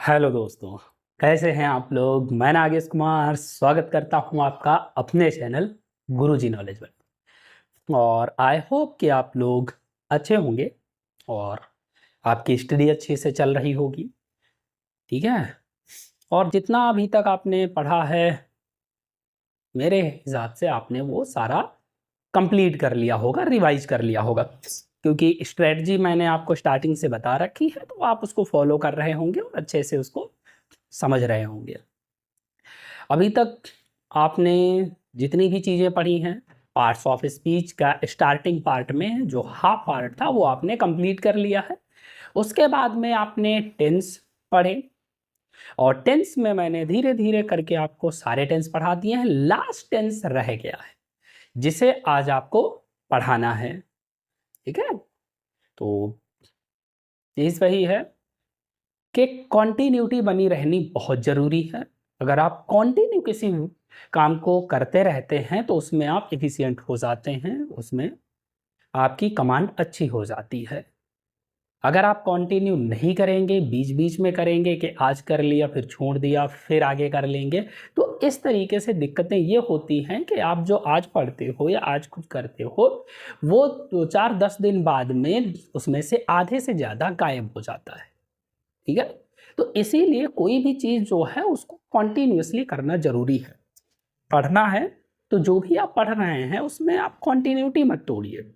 Hello दोस्तों, कैसे हैं आप लोग। मैं नागेश कुमार स्वागत करता हूं आपका अपने चैनल गुरुजी नॉलेज में। और आई होप कि आप लोग अच्छे होंगे और आपकी स्टडी अच्छे से चल रही होगी। ठीक है। और जितना अभी तक आपने पढ़ा है, मेरे हिसाब से आपने वो सारा कंप्लीट कर लिया होगा, रिवाइज कर लिया होगा, क्योंकि स्ट्रेटजी मैंने आपको स्टार्टिंग से बता रखी है, तो आप उसको फॉलो कर रहे होंगे और अच्छे से उसको समझ रहे होंगे। अभी तक आपने जितनी भी चीज़ें पढ़ी हैं, पार्ट्स ऑफ स्पीच का स्टार्टिंग पार्ट में जो हाफ पार्ट था वो आपने कंप्लीट कर लिया है। उसके बाद में आपने टेंस पढ़े और टेंस में मैंने धीरे धीरे करके आपको सारे टेंस पढ़ा दिए हैं। लास्ट टेंस रह गया है जिसे आज आपको पढ़ाना है। ठीक है। तो चीज़ वही है कि कॉन्टिन्यूटी बनी रहनी बहुत ज़रूरी है। अगर आप कॉन्टिन्यू किसी काम को करते रहते हैं तो उसमें आप एफिशिएंट हो जाते हैं, उसमें आपकी कमांड अच्छी हो जाती है। अगर आप कंटिन्यू नहीं करेंगे, बीच बीच में करेंगे कि आज कर लिया फिर छोड़ दिया फिर आगे कर लेंगे, तो इस तरीके से दिक्कतें ये होती हैं कि आप जो आज पढ़ते हो या आज कुछ करते हो वो 2-4-10 दिन बाद में उसमें से आधे से ज़्यादा गायब हो जाता है। ठीक है। तो इसीलिए कोई भी चीज़ जो है उसको कॉन्टिन्यूसली करना ज़रूरी है। पढ़ना है तो जो भी आप पढ़ रहे हैं उसमें आप कॉन्टिन्यूटी मत तोड़िए,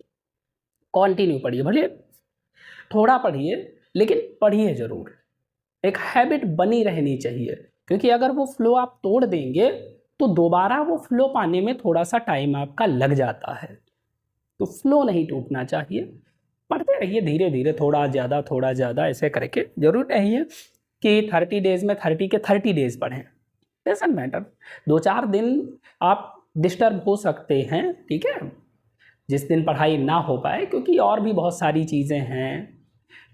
कॉन्टिन्यू पढ़िए। भले थोड़ा पढ़िए लेकिन पढ़िए ज़रूर। एक हैबिट बनी रहनी चाहिए, क्योंकि अगर वो फ्लो आप तोड़ देंगे तो दोबारा वो फ्लो पाने में थोड़ा सा टाइम आपका लग जाता है। तो फ्लो नहीं टूटना चाहिए। पढ़ते रहिए धीरे धीरे, थोड़ा ज़्यादा ऐसे करके। जरूर नहीं है कि 30 डेज में 30 के 30 डेज पढ़ें, डजंट मैटर। 2-4 दिन आप डिस्टर्ब हो सकते हैं, ठीक है, जिस दिन पढ़ाई ना हो पाए, क्योंकि और भी बहुत सारी चीज़ें हैं,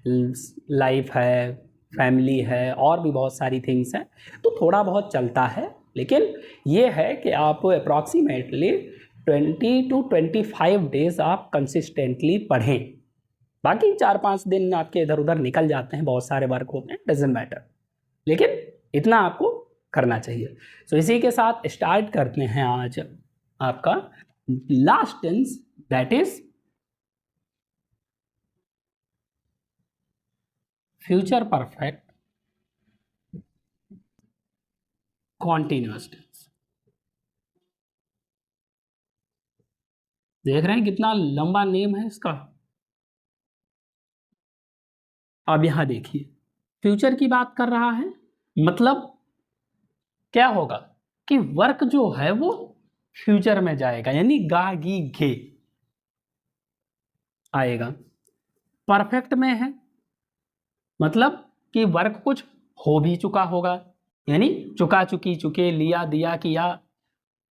लाइफ है, फैमिली है, और भी बहुत सारी थिंग्स हैं, तो थोड़ा बहुत चलता है। लेकिन ये है कि आप अप्रॉक्सीमेटली 20 to 25 डेज आप कंसिस्टेंटली पढ़ें। बाकी 4-5 दिन आपके इधर उधर निकल जाते हैं, बहुत सारे वर्क होते हैं, डजेंट मैटर, लेकिन इतना आपको करना चाहिए। सो इसी के साथ स्टार्ट करते हैं आज आपका last tense, that is future perfect continuous tense. देख रहे हैं कितना लंबा नेम है इसका। अब यहां देखिए, फ्यूचर की बात कर रहा है, मतलब क्या होगा कि वर्क जो है वो फ्यूचर में जाएगा, यानी गा गी घे आएगा। परफेक्ट में है मतलब कि वर्क कुछ हो भी चुका होगा, यानी चुका चुकी चुके लिया दिया किया,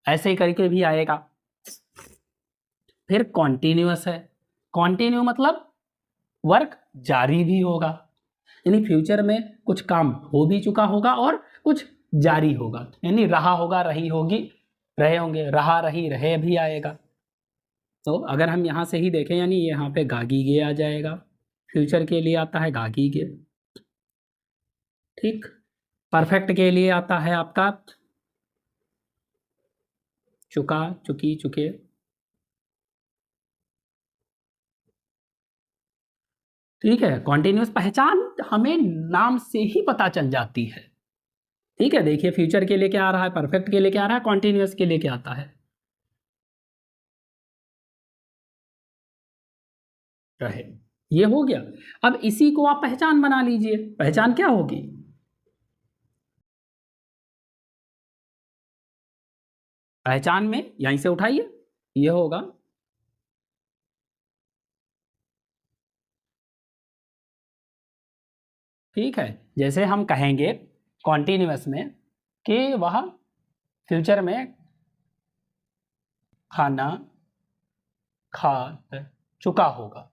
ऐसे ही करके भी आएगा। फिर कॉन्टिन्यूअस है, कॉन्टिन्यू मतलब वर्क जारी भी होगा, यानी फ्यूचर में कुछ काम हो भी चुका होगा और कुछ जारी होगा, यानी रहा होगा, रही होगी, रहे होंगे, रहा रही रहे भी आएगा। तो अगर हम यहाँ से ही देखें, यानी यहाँ पे गागी गे आ जाएगा, फ्यूचर के लिए आता है गागी गे। ठीक। परफेक्ट के लिए आता है आपका चुका चुकी चुके। ठीक है। कॉन्टिन्यूस पहचान हमें नाम से ही पता चल जाती है। ठीक है। देखिए फ्यूचर के लिए क्या आ रहा है, परफेक्ट के लिए क्या आ रहा है, कॉन्टिन्यूस के लिए क्या आता है, रहे। ये हो गया। अब इसी को आप पहचान बना लीजिए। पहचान क्या होगी, पहचान में यहीं से उठाइए, ये होगा ठीक है। जैसे हम कहेंगे कॉन्टिन्यूस में कि वह फ्यूचर में खाना खा चुका होगा।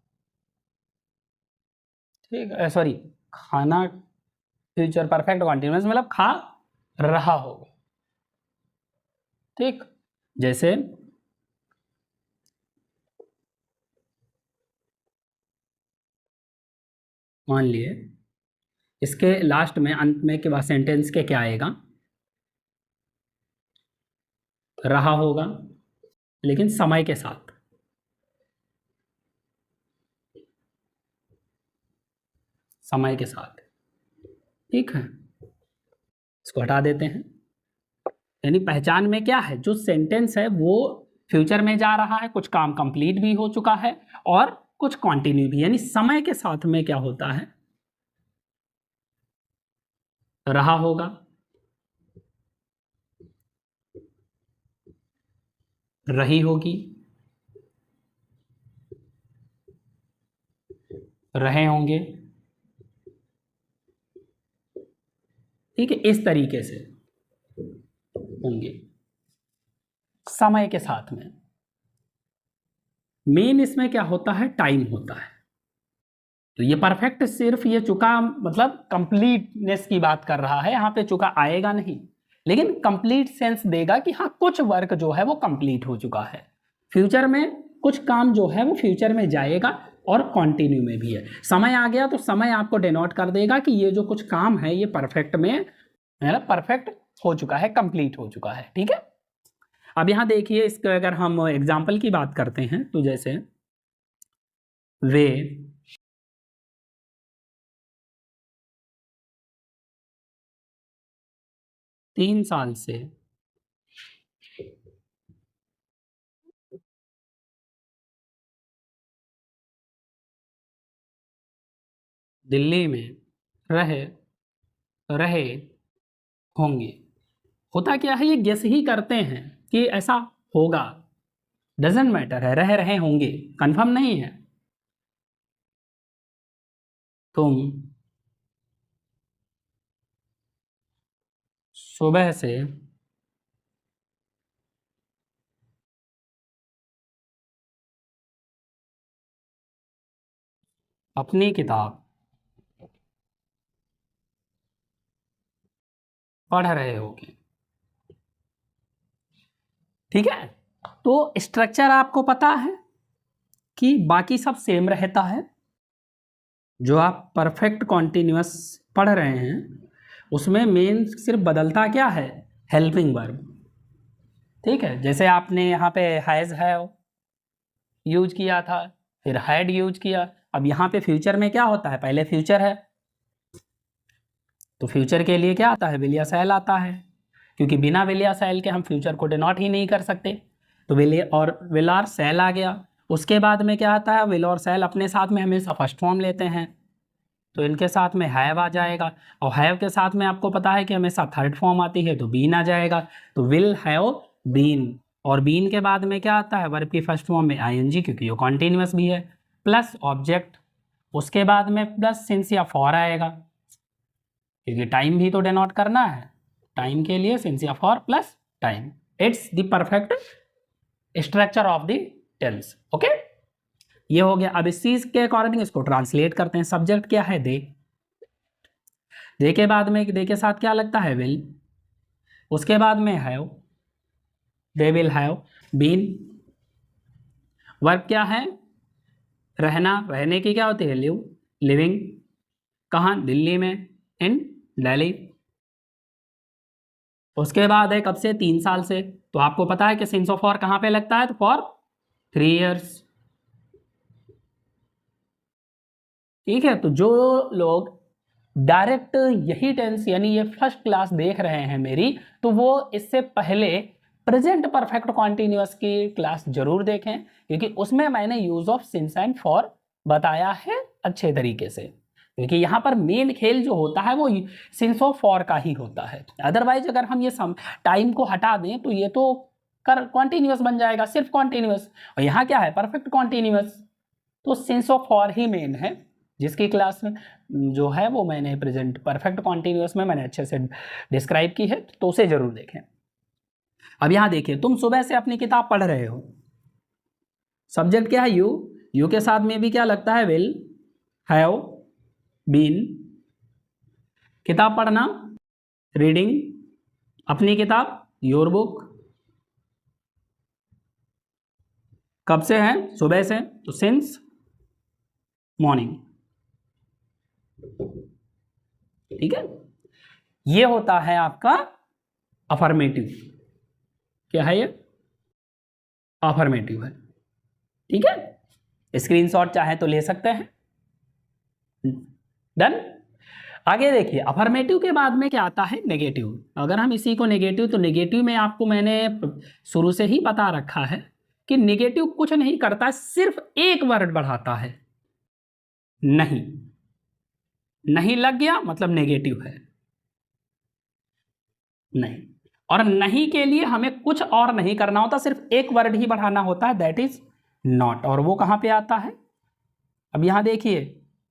ठीक है, सॉरी, खाना फ्यूचर परफेक्ट कॉन्टिन्यूस मतलब खा रहा होगा। ठीक। जैसे मान लिए इसके लास्ट में, अंत में के बाद सेंटेंस के क्या आएगा? रहा होगा, लेकिन समय के साथ। समय के साथ, ठीक है, इसको हटा देते हैं। यानी पहचान में क्या है, जो सेंटेंस है वो फ्यूचर में जा रहा है, कुछ काम कंप्लीट भी हो चुका है और कुछ कंटिन्यू भी, यानी समय के साथ में क्या होता है? रहा होगा, रही होगी, रहे होंगे, ठीक है, इस तरीके से होंगे समय के साथ में। मेन इसमें क्या होता है? टाइम होता है। तो ये परफेक्ट सिर्फ ये चुका मतलब कंप्लीटनेस की बात कर रहा है, यहाँ पे चुका आएगा नहीं, लेकिन कंप्लीट सेंस देगा कि हाँ कुछ वर्क जो है वो कंप्लीट हो चुका है। फ्यूचर में कुछ काम जो है वो फ्यूचर में जाएगा और कंटिन्यू में भी है। समय आ गया तो समय आपको डिनोट कर देगा कि ये जो कुछ काम है ये परफेक्ट में मतलब परफेक्ट हो चुका है, कंप्लीट हो चुका है, ठीक है। अब यहाँ देखिए, इसके अगर हम एग्जाम्पल की बात करते हैं तो जैसे वे 3 साल से दिल्ली में रहे रहे होंगे। होता क्या है, ये गेस ही करते हैं कि ऐसा होगा, डजेंट मैटर है, रह रहे होंगे, कंफर्म नहीं है। तुम सुबह से अपनी किताब पढ़ रहे होगे, ठीक है। तो स्ट्रक्चर आपको पता है कि बाकी सब सेम रहता है। जो आप परफेक्ट कॉन्टिन्यूअस पढ़ रहे हैं उसमें मेन सिर्फ बदलता क्या है? हेल्पिंग वर्ब, ठीक है। जैसे आपने यहाँ पे हैज़ हैव यूज किया था, फिर हैड यूज किया। अब यहाँ पे फ्यूचर में क्या होता है? पहले फ्यूचर है तो फ्यूचर के लिए क्या आता है? विल या शैल आता है, क्योंकि बिना विल या शैल के हम फ्यूचर को डिनोट ही नहीं कर सकते। तो विल और शैल आ गया। उसके बाद में क्या आता है? विल और शैल अपने साथ में हमेशा फर्स्ट फॉर्म लेते हैं, तो इनके साथ में हैव आ जाएगा। और हैव के साथ में आपको पता है कि हमेशा थर्ड फॉर्म आती है, तो बीन आ जाएगा। तो विल हैव बीन, और बीन के बाद में क्या आता है? वर्ब की फर्स्ट फॉर्म में आईएनजी, क्योंकि वो कॉन्टिन्यूअस भी है, प्लस ऑब्जेक्ट। उसके बाद में प्लस सिंस या फॉर आएगा, क्योंकि टाइम भी तो डिनोट करना है। टाइम के लिए सिंस या for plus time. It's the perfect structure of the tense, okay. ये हो गया। अब इस चीज के अकॉर्डिंग इसको ट्रांसलेट करते हैं। सब्जेक्ट क्या है? दे के बाद में दे के साथ क्या लगता है? विल। उसके बाद में have, they will have been. Verb क्या है? रहना, रहने की क्या होती है? Live, living. कहाँ? दिल्ली में, इन दिल्ली। उसके बाद है कब से? 3 साल से। तो आपको पता है कि सिंस ऑफ फॉर कहाँ पे लगता है? तो फॉर 3 ईयर्स, ठीक है। तो जो लोग डायरेक्ट यही टेंस यानी ये फर्स्ट क्लास देख रहे हैं मेरी, तो वो इससे पहले प्रेजेंट परफेक्ट कॉन्टिन्यूअस की क्लास जरूर देखें, क्योंकि उसमें मैंने use of since and for बताया है अच्छे तरीके से। क्योंकि यहाँ पर मेन खेल जो होता है वो सिंस ऑफ फॉर का ही होता है। अदरवाइज अगर हम ये टाइम को हटा दें तो ये तो कर कॉन्टिन्यूअस बन जाएगा, सिर्फ कॉन्टिन्यूअस। और यहाँ क्या है? Perfect continuous. तो सिंस ऑफ फॉर ही मेन है, जिसकी क्लास में जो है वो मैंने प्रेजेंट परफेक्ट कॉन्टिन्यूअस में मैंने अच्छे से डिस्क्राइब की है, तो उसे जरूर देखें। अब यहाँ देखिए, तुम सुबह से अपनी किताब पढ़ रहे हो। सब्जेक्ट क्या है? यू। यू के साथ में भी क्या लगता है? Will have been. किताब पढ़ना, रीडिंग। अपनी किताब, योर बुक। कब से है? सुबह से, तो सिंस मॉर्निंग। ठीक है, ये होता है आपका अफर्मेटिव। क्या है ये? अफर्मेटिव है। ठीक है, स्क्रीनशॉट चाहे तो ले सकते हैं। डन। आगे देखिए, अफर्मेटिव के बाद में क्या आता है? नेगेटिव। अगर हम इसी को नेगेटिव, तो नेगेटिव में आपको मैंने शुरू से ही बता रखा है कि नेगेटिव कुछ नहीं करता, सिर्फ एक वर्ड बढ़ाता है, नहीं। नहीं लग गया मतलब नेगेटिव है, नहीं। और नहीं के लिए हमें कुछ और नहीं करना होता, सिर्फ एक वर्ड ही बढ़ाना होता है, दैट इज नॉट। और वो कहां पे आता है? अब यहां देखिए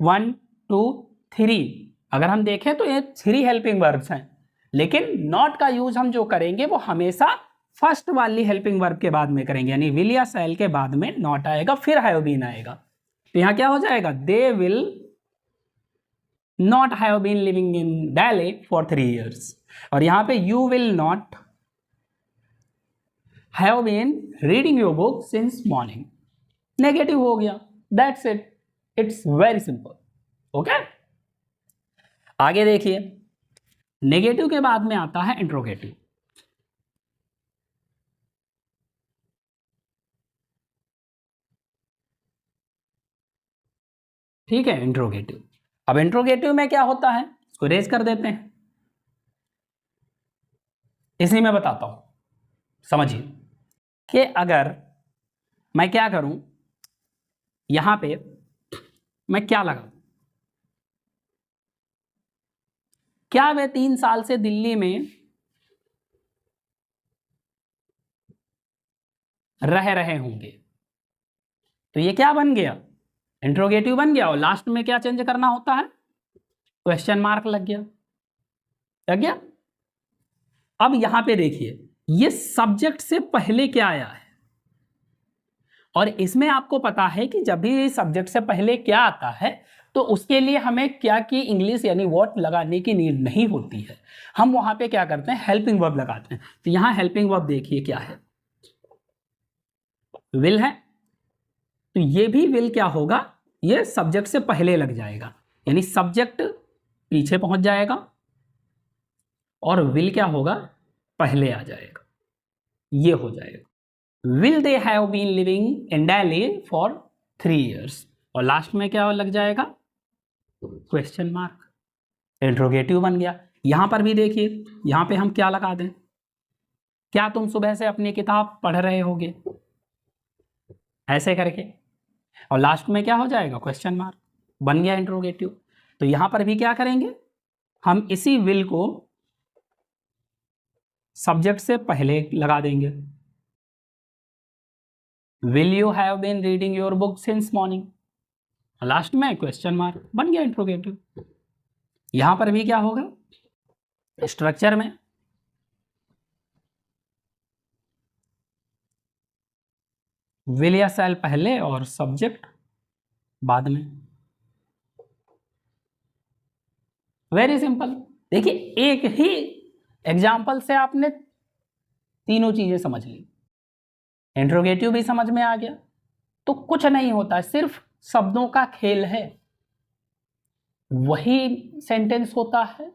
1 2 3, अगर हम देखें तो ये 3 हेल्पिंग वर्ब्स हैं, लेकिन नॉट का यूज हम जो करेंगे वो हमेशा फर्स्ट वाली हेल्पिंग वर्ब के बाद में करेंगे, यानी विल या शैल के बाद में नॉट आएगा, फिर हैव बीन आएगा। तो यहां क्या हो जाएगा? They will not have been living in Delhi for 3 years। और यहां पे you will not have been reading your book since morning. Negative हो गया, that's it, it's very simple. Okay, आगे देखिए, नेगेटिव के बाद में आता है इंट्रोगेटिव। ठीक है, इंट्रोगेटिव। अब इंट्रोगेटिव में क्या होता है, इसको रेज कर देते हैं, इसी में बताता हूं, समझिए कि अगर मैं क्या करूं, यहां पे मैं क्या लगाऊं, क्या वे 3 साल से दिल्ली में रह रहे होंगे? तो ये क्या बन गया? इंट्रोगेटिव बन गया। और लास्ट में क्या चेंज करना होता है? क्वेश्चन मार्क लग गया, लग गया। अब यहां पे देखिए, ये सब्जेक्ट से पहले क्या आया है, और इसमें आपको पता है कि जब भी सब्जेक्ट से पहले क्या आता है तो उसके लिए हमें क्या की इंग्लिश यानी व्हाट लगाने की नीड नहीं होती है, हम वहां पे क्या करते हैं? हेल्पिंग वर्ब लगाते हैं। तो यहां हेल्पिंग वर्ब देखिए क्या है, विल है, तो ये भी विल क्या होगा? ये सब्जेक्ट से पहले लग जाएगा, यानी सब्जेक्ट पीछे पहुंच जाएगा और विल क्या होगा? पहले आ जाएगा, ये हो जाएगा। Will they have been living in Delhi for 3 years। और लास्ट में क्या लग जाएगा? क्वेश्चन मार्क, इंट्रोगेटिव बन गया। यहां पर भी देखिए, यहां पे हम क्या लगा दें? क्या तुम सुबह से अपनी किताब पढ़ रहे होगे, ऐसे करके, और लास्ट में क्या हो जाएगा? क्वेश्चन मार्क, बन गया इंट्रोगेटिव। तो यहां पर भी क्या करेंगे? हम इसी विल को सब्जेक्ट से पहले लगा देंगे, will you have been reading your book since morning, last में क्वेश्चन मार्क, बन गया इंट्रोगेटिव। यहां पर भी क्या होगा? स्ट्रक्चर में विल या शैल पहले और सब्जेक्ट बाद में, वेरी सिंपल। देखिए, एक ही एग्जाम्पल से आपने तीनों चीजें समझ ली, इंट्रोगेटिव भी समझ में आ गया। तो कुछ नहीं होता है, सिर्फ शब्दों का खेल है, वही सेंटेंस होता है,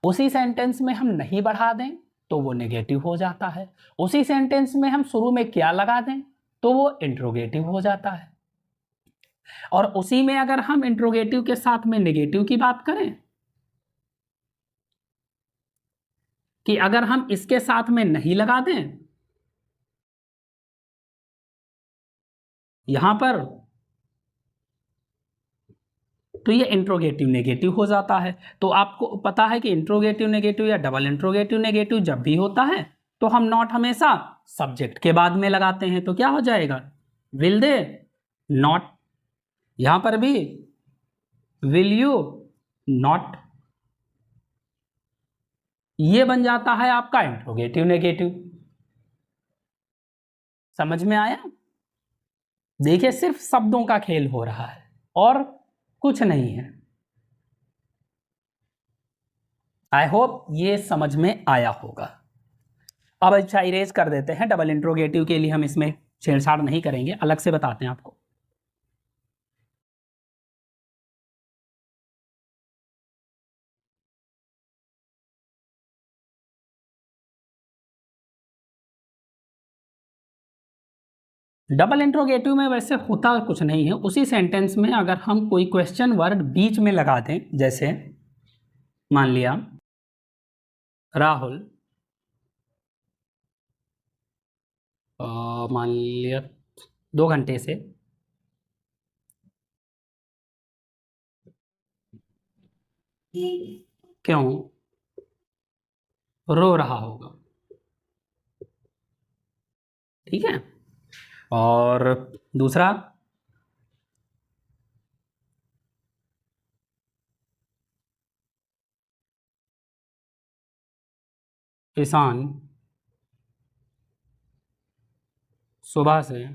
उसी सेंटेंस में हम नहीं बढ़ा दें तो वो नेगेटिव हो जाता है, उसी सेंटेंस में हम शुरू में क्या लगा दें तो वो इंट्रोगेटिव हो जाता है, और उसी में अगर हम इंट्रोगेटिव के साथ में नेगेटिव की बात करें कि अगर हम इसके साथ में नहीं लगा दें यहां पर, तो ये इंट्रोगेटिव नेगेटिव हो जाता है। तो आपको पता है कि इंट्रोगेटिव नेगेटिव या डबल इंट्रोगेटिव नेगेटिव जब भी होता है तो हम नॉट हमेशा सब्जेक्ट के बाद में लगाते हैं। तो क्या हो जाएगा? विल दे नॉट, यहां पर भी विल यू नॉट, ये बन जाता है आपका इंट्रोगेटिव नेगेटिव। समझ में आया? देखिए, सिर्फ शब्दों का खेल हो रहा है और कुछ नहीं है। आई होप ये समझ में आया होगा। अब अच्छा इरेज कर देते हैं, डबल इंट्रोगेटिव के लिए हम इसमें छेड़छाड़ नहीं करेंगे, अलग से बताते हैं आपको। डबल इंट्रोगेटिव में वैसे होता कुछ नहीं है, उसी सेंटेंस में अगर हम कोई क्वेश्चन वर्ड बीच में लगा दें, जैसे मान लिया राहुल, मान लिया 2 घंटे से क्यों रो रहा होगा, ठीक है। और दूसरा, किसान सुबह से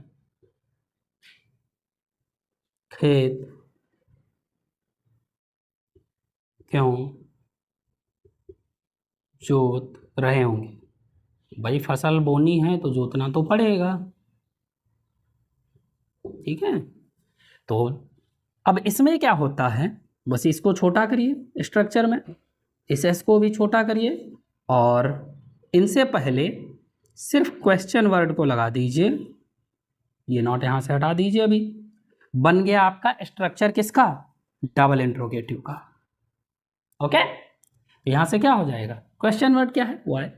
खेत क्यों जोत रहे होंगे। भाई फसल बोनी है तो जोतना तो पड़ेगा, ठीक है। तो अब इसमें क्या होता है, बस इसको छोटा करिए स्ट्रक्चर में, इस एस को भी छोटा करिए और इनसे पहले सिर्फ क्वेश्चन वर्ड को लगा दीजिए, ये नॉट यहाँ से हटा दीजिए। अभी बन गया आपका स्ट्रक्चर किसका, डबल इंट्रोगेटिव का। ओके, यहाँ से क्या हो जाएगा, क्वेश्चन वर्ड क्या है, वाई,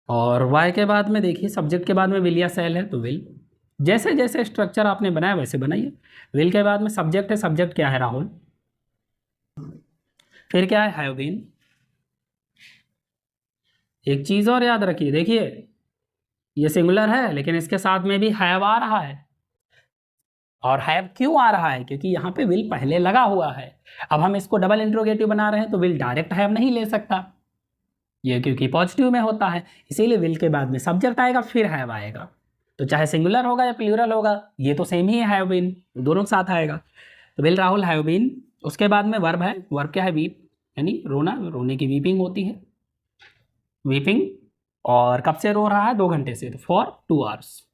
और वाई के बाद में देखिए सब्जेक्ट के बाद में विल या सेल है तो विल। जैसे जैसे स्ट्रक्चर आपने बनाया वैसे बनाइए। विल के बाद में सब्जेक्ट है, सब्जेक्ट क्या है, राहुल। फिर क्या है, हैव बीन। एक चीज और याद रखिए, देखिए ये सिंगुलर है लेकिन इसके साथ में भी हैव आ रहा है। और हैव क्यों आ रहा है, क्योंकि यहाँ पे विल पहले लगा हुआ है। अब हम इसको डबल इंट्रोगेटिव बना रहे हैं तो विल डायरेक्ट हैव नहीं ले सकता, ये क्योंकि पॉजिटिव में होता है, इसीलिए विल के बाद में सब्जेक्ट आएगा फिर हैव आएगा। तो चाहे सिंगुलर होगा या प्लूरल होगा ये तो सेम ही है, हैव बीन दोनों के साथ आएगा। तो विल राहुल हैव बीन, उसके बाद में वर्ब है, वर्ब क्या है, वीप, यानी रोना, रोने की वीपिंग होती है, वीपिंग। और कब से रो रहा है, 2 घंटे से, तो फॉर 2 आवर्स,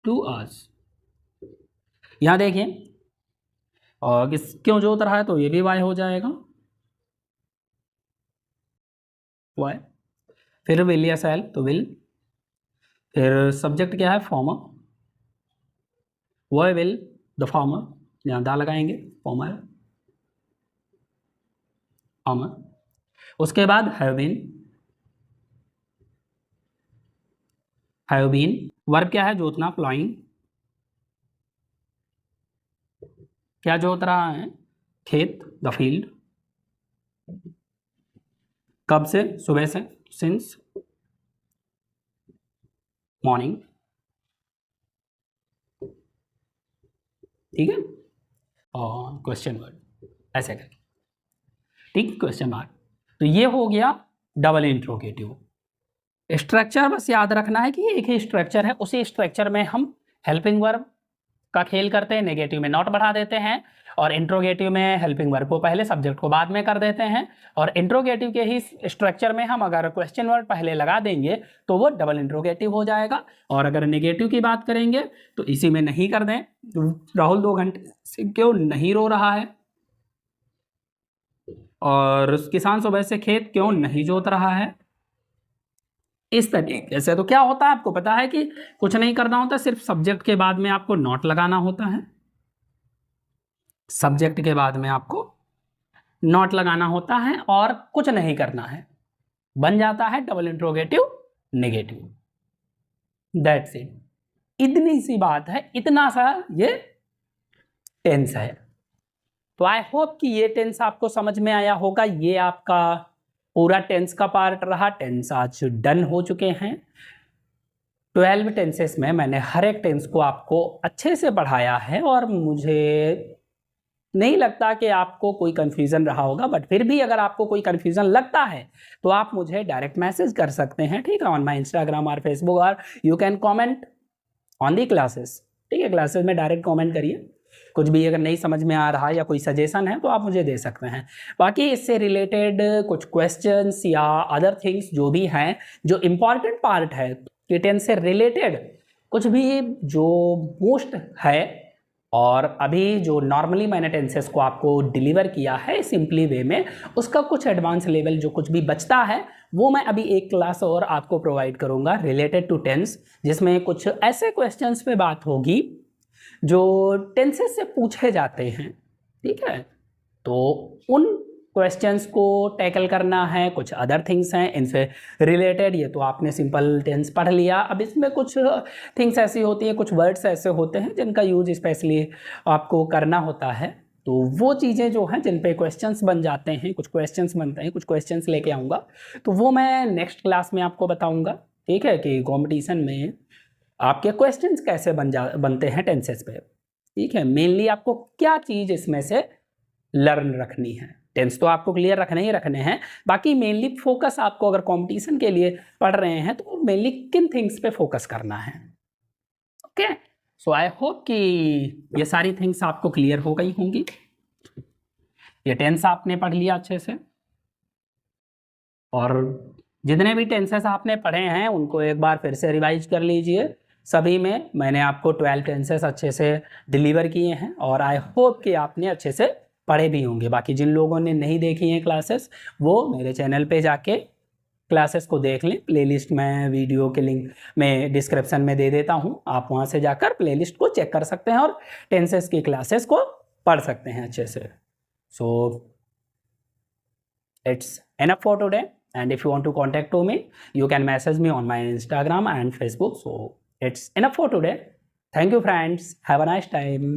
2 आवर्स। यहाँ देखिए और किस क्यों जोत रहा है तो ये भी वाई हो जाएगा, वाई। फिर विल या सेल तो विल। फिर सब्जेक्ट क्या है, फॉर्मर, वो विल द फॉर्मर, यहाँ दा लगाएंगे, फॉर्मर फॉर्मर। उसके बाद have been, have been. Verb क्या है, जोतना, फ्लाइंग। क्या जोत रहा है, खेत, द फील्ड। कब से, सुबह से, सिंस मॉर्निंग, ठीक है। और क्वेश्चन वर्ड ऐसे करके, ठीक, क्वेश्चन मार्क। तो ये हो गया डबल इंट्रोगेटिव। स्ट्रक्चर बस याद रखना है कि एक ही स्ट्रक्चर है, उसी स्ट्रक्चर में हम हेल्पिंग वर्ब का खेल करते हैं, नेगेटिव में नॉट बढ़ा देते हैं, और इंट्रोगेटिव में हेल्पिंग वर्ब को पहले सब्जेक्ट को बाद में कर देते हैं। और इंट्रोगेटिव के ही स्ट्रक्चर में हम अगर क्वेश्चन वर्ड पहले लगा देंगे तो वो डबल इंट्रोगेटिव हो जाएगा। और अगर नेगेटिव की बात करेंगे तो इसी में नहीं कर दें, तो राहुल 2 घंटे से क्यों नहीं रो रहा है, और किसान सुबह से खेत क्यों नहीं जोत रहा है, इस तरीके से। तो क्या होता है आपको पता है कि कुछ नहीं करना होता, सिर्फ सब्जेक्ट के बाद में आपको नॉट लगाना होता है, सब्जेक्ट के बाद में आपको नॉट लगाना होता है और कुछ नहीं करना है, बन जाता है double interrogative negative. That's it, इतनी सी बात है, इतना सा ये टेंस है। तो आई होप कि ये टेंस आपको समझ में आया होगा। ये आपका पूरा टेंस का पार्ट रहा। टेंस आज डन हो चुके हैं। 12 टेंसेस में मैंने हर एक टेंस को आपको अच्छे से पढ़ाया है और मुझे नहीं लगता कि आपको कोई कन्फ्यूज़न रहा होगा, बट फिर भी अगर आपको कोई कन्फ्यूज़न लगता है तो आप मुझे डायरेक्ट मैसेज कर सकते हैं, ठीक है, ऑन माई इंस्टाग्राम और फेसबुक, और you can comment on the classes, ठीक है। क्लासेस में डायरेक्ट कॉमेंट करिए, कुछ भी अगर नहीं समझ में आ रहा है या कोई सजेशन है तो आप मुझे दे सकते हैं। बाकी इससे रिलेटेड कुछ क्वेश्चंस या अदर थिंग्स जो भी हैं, जो इम्पॉर्टेंट पार्ट है टेंस से रिलेटेड, कुछ भी जो मोस्ट है और अभी जो नॉर्मली मैंने टेंसेस को आपको डिलीवर किया है सिंपली वे में, उसका कुछ एडवांस लेवल जो कुछ भी बचता है वो मैं अभी एक क्लास और आपको प्रोवाइड करूंगा रिलेटेड टू टेंस, जिसमें कुछ ऐसे क्वेश्चंस पे बात होगी जो टेंसेस से पूछे जाते हैं। ठीक है, तो उन क्वेश्चंस को टैकल करना है। कुछ अदर थिंग्स हैं इनसे रिलेटेड, ये तो आपने सिंपल टेंस पढ़ लिया। अब इसमें कुछ थिंग्स ऐसी होती हैं, कुछ वर्ड्स ऐसे होते हैं जिनका यूज स्पेशली आपको करना होता है। तो वो चीज़ें जो हैं जिन पे क्वेश्चंस बन जाते हैं, कुछ क्वेश्चंस बनते हैं, कुछ क्वेश्चंस लेके आऊँगा, तो वो मैं नेक्स्ट क्लास में आपको बताऊँगा। ठीक है, कि कॉम्पिटिशन में आपके क्वेश्चंस कैसे बनते हैं टेंसेस पे। ठीक है, मेनली आपको क्या चीज़ इसमें से लर्न रखनी है। टेंस तो आपको क्लियर रखने ही रखने हैं, बाकी मेनली फोकस आपको अगर कंपटीशन के लिए पढ़ रहे हैं तो मेनली किन थिंग्स पे फोकस करना है। ओके, सो आई होप कि ये सारी थिंग्स आपको क्लियर हो गई होंगी। ये टेंस आपने पढ़ लिया अच्छे से, और जितने भी टेंसेस आपने पढ़े हैं उनको एक बार फिर से रिवाइज कर लीजिए। सभी में मैंने आपको 12 टेंसेस अच्छे से डिलीवर किए हैं और आई होप कि आपने अच्छे से पढ़े भी होंगे। बाकी जिन लोगों ने नहीं देखी हैं क्लासेस, वो मेरे चैनल पे जाके क्लासेस को देख लें। प्लेलिस्ट में वीडियो के लिंक मैं डिस्क्रिप्शन में दे देता हूँ, आप वहाँ से जाकर प्लेलिस्ट को चेक कर सकते हैं और टेंसेस की क्लासेस को पढ़ सकते हैं अच्छे से। So it's enough for today, and if you want to contact to me, you can message me on my Instagram and Facebook. So it's enough for today. Thank you friends, have a nice time.